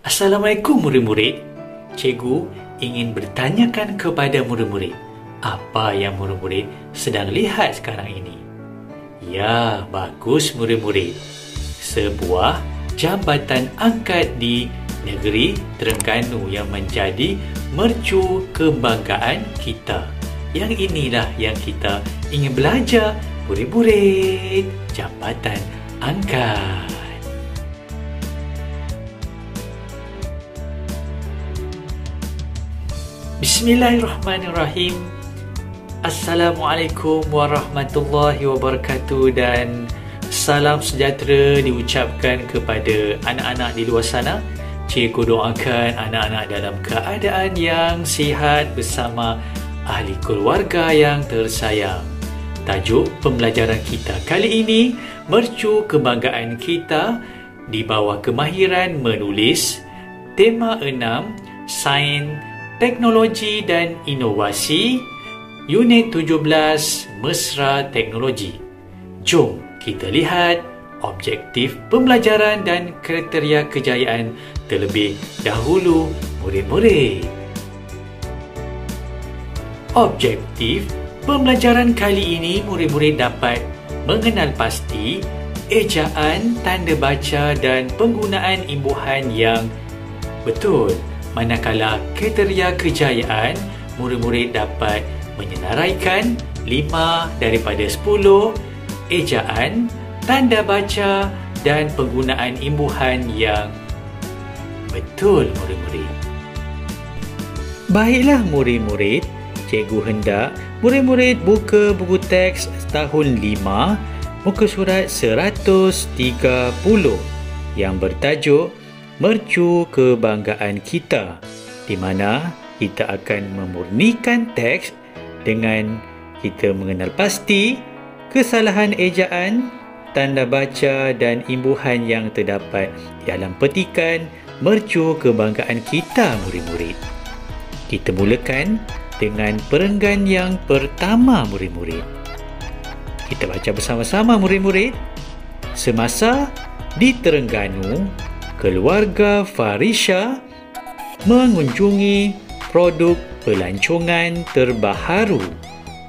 Assalamualaikum murid-murid. Cikgu ingin bertanyakan kepada murid-murid, apa yang murid-murid sedang lihat sekarang ini? Ya, bagus murid-murid. Sebuah jambatan angkat di negeri Terengganu yang menjadi mercu kebanggaan kita. Yang inilah yang kita ingin belajar, murid-murid. Jambatan angkat. Bismillahirrahmanirrahim. Assalamualaikum warahmatullahi wabarakatuh dan salam sejahtera diucapkan kepada anak-anak di luar sana. Cikgu doakan anak-anak dalam keadaan yang sihat bersama ahli keluarga yang tersayang. Tajuk pembelajaran kita kali ini, mercu kebanggaan kita di bawah kemahiran menulis. Tema 6, Sains, Teknologi dan Inovasi, Unit 17, Mesra Teknologi. Jom kita lihat objektif pembelajaran dan kriteria kejayaan terlebih dahulu, murid-murid. Objektif pembelajaran kali ini, murid-murid dapat mengenal pasti ejaan, tanda baca dan penggunaan imbuhan yang betul. Manakala kriteria kejayaan, murid-murid dapat menyenaraikan 5 daripada 10 ejaan, tanda baca dan penggunaan imbuhan yang betul, murid-murid. Baiklah murid-murid, cikgu hendak murid-murid buka buku teks tahun 5, muka surat 130 yang bertajuk Mercu Kebanggaan Kita, di mana kita akan memurnikan teks dengan kita mengenal pasti kesalahan ejaan, tanda baca dan imbuhan yang terdapat di dalam petikan Mercu Kebanggaan Kita, murid-murid. Kita mulakan dengan perenggan yang pertama, murid-murid. Kita baca bersama-sama, murid-murid. Semasa di Terengganu, keluarga Farisha mengunjungi produk pelancongan terbaharu,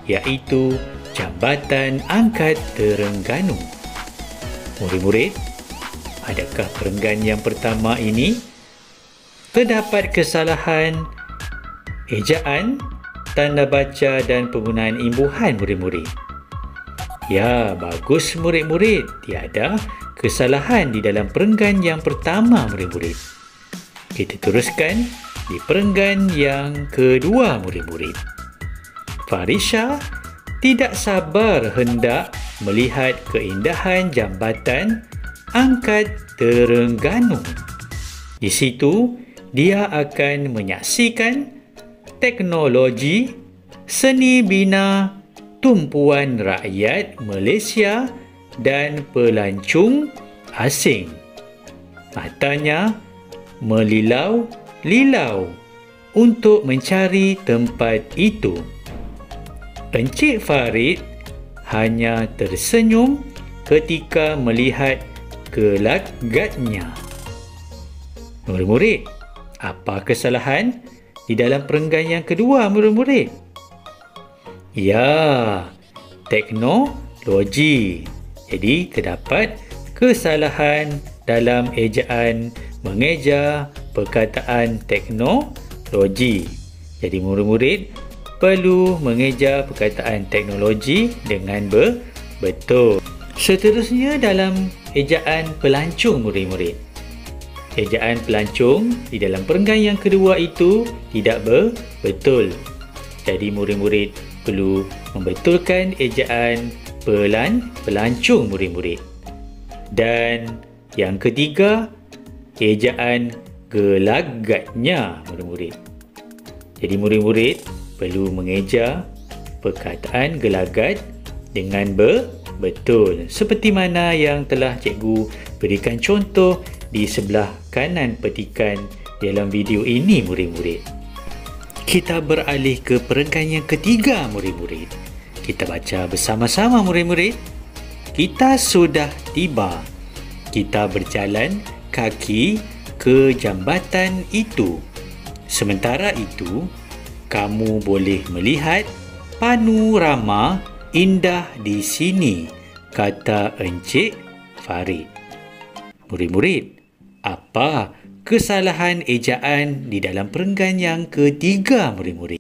iaitu Jambatan Angkat Terengganu. Murid-murid, adakah perenggan yang pertama ini terdapat kesalahan ejaan, tanda baca dan penggunaan imbuhan, murid-murid? Ya, bagus murid-murid. Tiada kesalahan di dalam perenggan yang pertama, murid-murid. Kita teruskan di perenggan yang kedua, murid-murid. Farisha tidak sabar hendak melihat keindahan Jambatan Angkat Terengganu. Di situ, dia akan menyaksikan teknologi seni bina tumpuan rakyat Malaysia dan pelancong asing. Matanya melilau-lilau untuk mencari tempat itu. Encik Farid hanya tersenyum ketika melihat gelagatnya. Murid-murid, apa kesalahan di dalam perenggan yang kedua, murid-murid? Ya, teknologi. Jadi, terdapat kesalahan dalam ejaan mengeja perkataan teknologi. Jadi, murid-murid perlu mengeja perkataan teknologi dengan betul. Seterusnya dalam ejaan pelancong, murid-murid. Ejaan pelancong di dalam perenggan yang kedua itu tidak betul. Jadi, murid-murid perlu membetulkan ejaan pelancong, murid-murid. Dan yang ketiga, ejaan gelagatnya, murid-murid. Jadi murid-murid perlu mengeja perkataan gelagat dengan betul, seperti mana yang telah cikgu berikan contoh di sebelah kanan petikan dalam video ini, murid-murid. Kita beralih ke perenggan yang ketiga, murid-murid. Kita baca bersama-sama, murid-murid. Kita sudah tiba. Kita berjalan kaki ke jambatan itu. Sementara itu, kamu boleh melihat panorama indah di sini, kata Encik Farid. Murid-murid, apa kesalahan ejaan di dalam perenggan yang ketiga, murid-murid?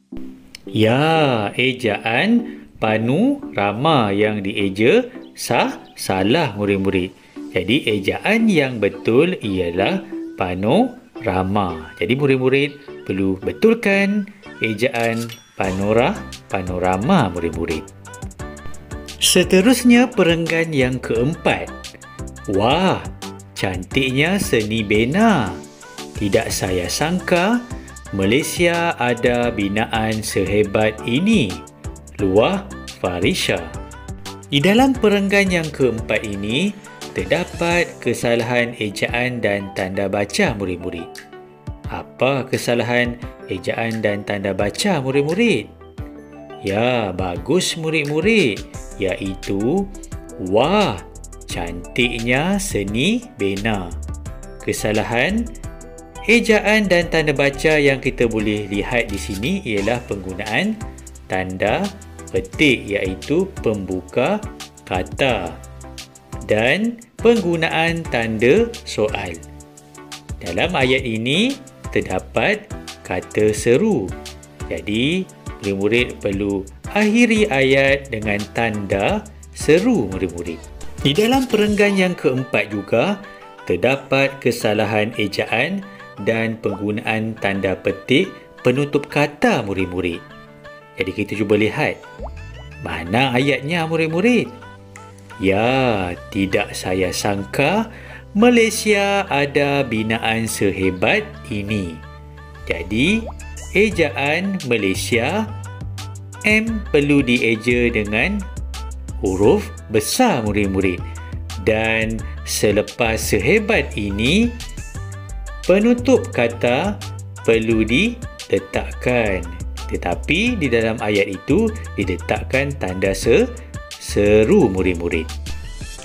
Ya, ejaan panorama yang dieja salah, murid-murid. Jadi, ejaan yang betul ialah panorama. Jadi, murid-murid perlu betulkan ejaan panorama, murid-murid. Seterusnya, perenggan yang keempat. Wah, cantiknya seni bena. Tidak saya sangka Malaysia ada binaan sehebat ini. Luah Farisha. Di dalam perenggan yang keempat ini, terdapat kesalahan ejaan dan tanda baca, murid-murid. Apa kesalahan ejaan dan tanda baca, murid-murid? Ya, bagus, murid-murid. Iaitu, wah, cantiknya seni bena. Kesalahan ejaan dan tanda baca yang kita boleh lihat di sini ialah penggunaan tanda petik, iaitu pembuka kata, dan penggunaan tanda soal. Dalam ayat ini terdapat kata seru. Jadi, murid-murid perlu akhiri ayat dengan tanda seru, murid-murid. Di dalam perenggan yang keempat juga terdapat kesalahan ejaan dan penggunaan tanda petik penutup kata, murid-murid. Jadi kita cuba lihat. Mana ayatnya, murid-murid? Ya, tidak saya sangka Malaysia ada binaan sehebat ini. Jadi, ejaan Malaysia, M perlu dieja dengan huruf besar, murid-murid. Dan selepas sehebat ini, penutup kata perlu diletakkan. Tetapi di dalam ayat itu diletakkan tanda seru, murid-murid.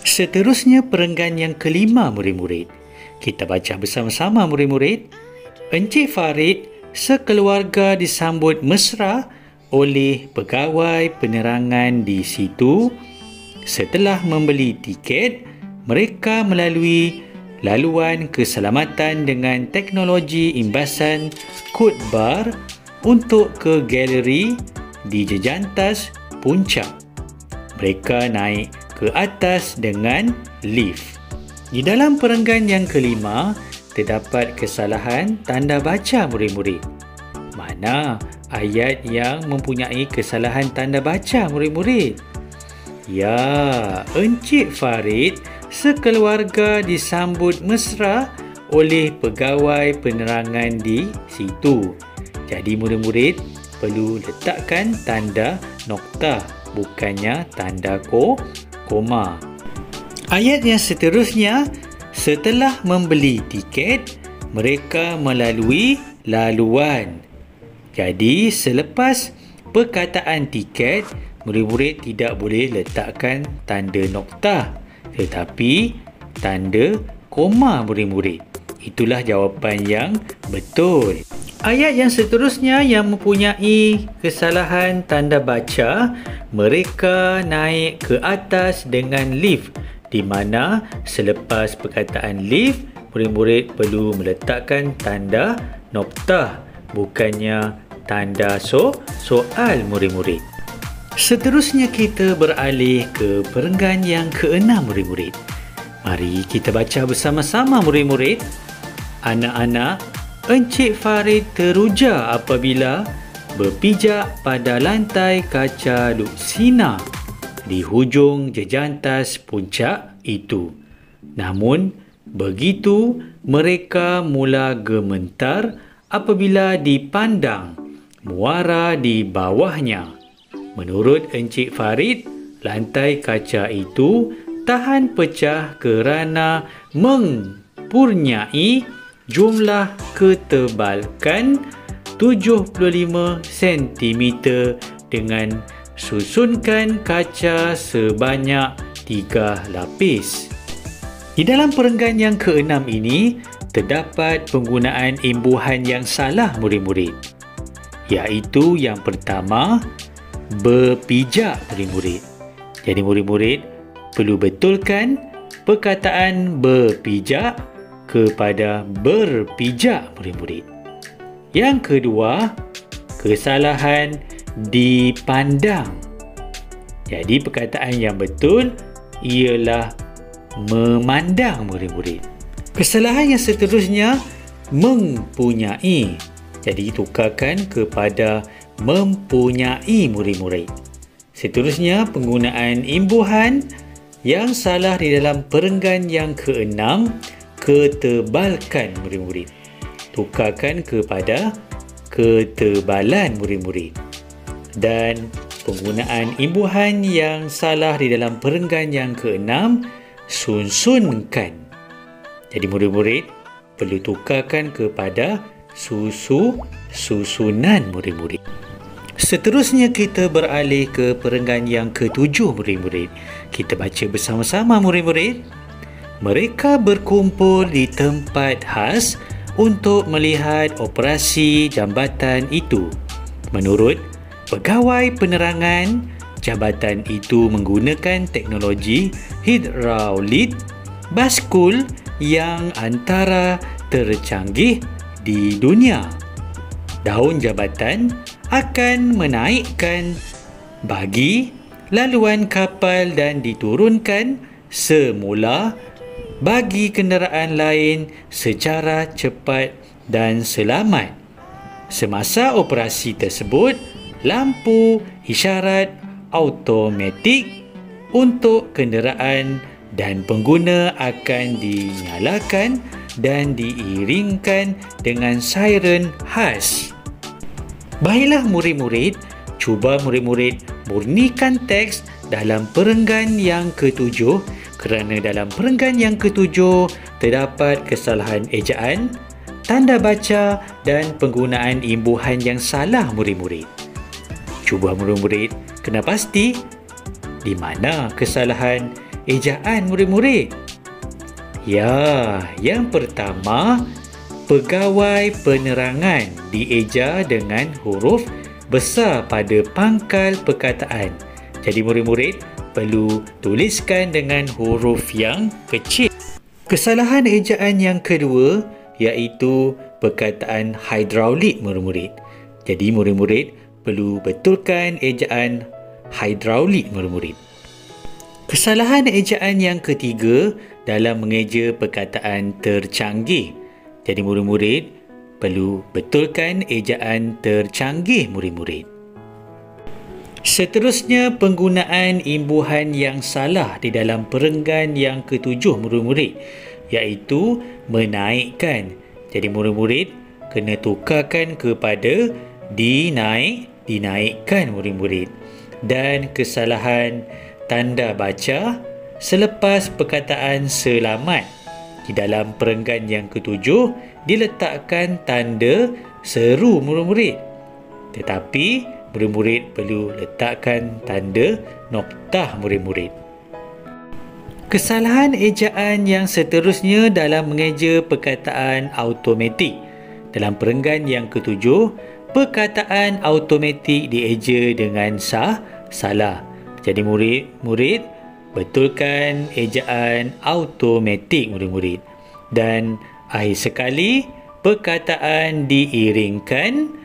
Seterusnya, perenggan yang kelima, murid-murid. Kita baca bersama-sama, murid-murid. Encik Farid sekeluarga disambut mesra oleh pegawai penerangan di situ. Setelah membeli tiket, mereka melalui laluan keselamatan dengan teknologi imbasan kod bar untuk ke galeri di jejantas puncak. Mereka naik ke atas dengan lift. Di dalam perenggan yang kelima, terdapat kesalahan tanda baca, murid-murid. Mana ayat yang mempunyai kesalahan tanda baca, murid-murid? Ya, Encik Farid sekeluarga disambut mesra oleh pegawai penerangan di situ. Jadi murid-murid perlu letakkan tanda noktah, bukannya tanda koma. Ayat yang seterusnya, setelah membeli tiket, mereka melalui laluan. Jadi selepas perkataan tiket, murid-murid tidak boleh letakkan tanda noktah, tetapi tanda koma, murid-murid. Itulah jawapan yang betul. Ayat yang seterusnya yang mempunyai kesalahan tanda baca, mereka naik ke atas dengan lift, di mana selepas perkataan lift, murid-murid perlu meletakkan tanda noktah, bukannya tanda soal, murid-murid. Seterusnya kita beralih ke perenggan yang keenam, murid-murid. Mari kita baca bersama-sama, murid-murid. Anak-anak, Encik Farid teruja apabila berpijak pada lantai kaca luksina di hujung jejantas puncak itu. Namun, begitu mereka mula gementar apabila dipandang muara di bawahnya. Menurut Encik Farid, lantai kaca itu tahan pecah kerana mempunyai jumlah ketebalkan 75 cm dengan susunkan kaca sebanyak 3 lapis. Di dalam perenggan yang keenam ini, terdapat penggunaan imbuhan yang salah murid-murid. Iaitu yang pertama, berpijak murid-murid. Jadi murid-murid perlu betulkan perkataan berpijak kepada berpijak murid-murid. Yang kedua, kesalahan dipandang. Jadi perkataan yang betul ialah memandang murid-murid. Kesalahan yang seterusnya, mempunyai. Jadi tukarkan kepada mempunyai murid-murid. Seterusnya, penggunaan imbuhan yang salah di dalam perenggan yang keenam, ketebalkan murid-murid. Tukarkan kepada ketebalan murid-murid. Dan penggunaan imbuhan yang salah di dalam perenggan yang keenam, sunsunkan. Jadi murid-murid perlu tukarkan kepada susunan murid-murid. Seterusnya kita beralih ke perenggan yang ketujuh murid-murid. Kita baca bersama-sama murid-murid. Mereka berkumpul di tempat khas untuk melihat operasi jambatan itu. Menurut pegawai penerangan, jambatan itu menggunakan teknologi hidraulik baskul yang antara tercanggih di dunia. Daun jambatan akan menaikkan bagi laluan kapal dan diturunkan semula bagi kenderaan lain secara cepat dan selamat. Semasa operasi tersebut, lampu isyarat automatik untuk kenderaan dan pengguna akan dinyalakan dan diiringkan dengan siren khas. Baiklah murid-murid, cuba murid-murid murnikan teks dalam perenggan yang ketujuh kerana dalam perenggan yang ketujuh terdapat kesalahan ejaan, tanda baca dan penggunaan imbuhan yang salah murid-murid. Cuba murid-murid kena pasti di mana kesalahan ejaan murid-murid. Ya, yang pertama, pegawai penerangan dieja dengan huruf besar pada pangkal perkataan. Jadi murid-murid perlu tuliskan dengan huruf yang kecil. Kesalahan ejaan yang kedua iaitu perkataan hidraulik murid-murid. Jadi murid-murid perlu betulkan ejaan hidraulik murid-murid. Kesalahan ejaan yang ketiga dalam mengeja perkataan tercanggih. Jadi murid-murid perlu betulkan ejaan tercanggih murid-murid. Seterusnya, penggunaan imbuhan yang salah di dalam perenggan yang ketujuh murid-murid, iaitu menaikkan. Jadi murid-murid kena tukarkan kepada dinaikkan murid-murid. Dan kesalahan tanda baca selepas perkataan selamat. Di dalam perenggan yang ketujuh diletakkan tanda seru murid-murid. Tetapi murid-murid perlu letakkan tanda noktah murid-murid. Kesalahan ejaan yang seterusnya dalam mengeja perkataan automatik. Dalam perenggan yang ketujuh, perkataan automatik dieja dengan salah. Jadi murid-murid betulkan ejaan automatik murid-murid. Dan akhir sekali, perkataan diiringkan,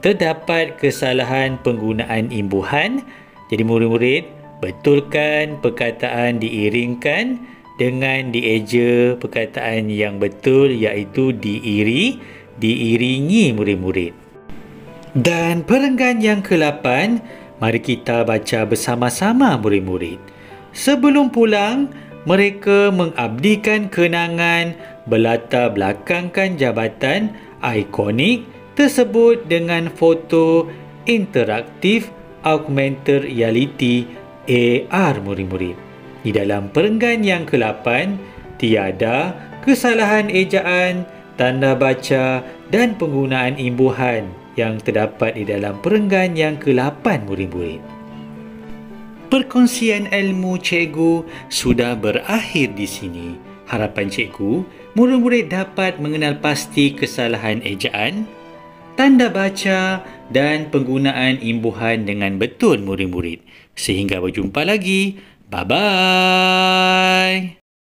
terdapat kesalahan penggunaan imbuhan. Jadi murid-murid betulkan perkataan diiringkan dengan dieja perkataan yang betul, iaitu diiringi murid-murid. Dan perenggan yang ke-8, mari kita baca bersama-sama murid-murid. Sebelum pulang, mereka mengabdikan kenangan berlatar belakangkan jabatan ikonik tersebut dengan foto interaktif augmented reality AR murid-murid. Di dalam perenggan yang ke-8, tiada kesalahan ejaan, tanda baca dan penggunaan imbuhan yang terdapat di dalam perenggan yang ke-8 murid-murid. Perkongsian ilmu cikgu sudah berakhir di sini. Harapan cikgu, murid-murid dapat mengenal pasti kesalahan ejaan, tanda baca dan penggunaan imbuhan dengan betul murid-murid. Sehingga berjumpa lagi. Bye-bye.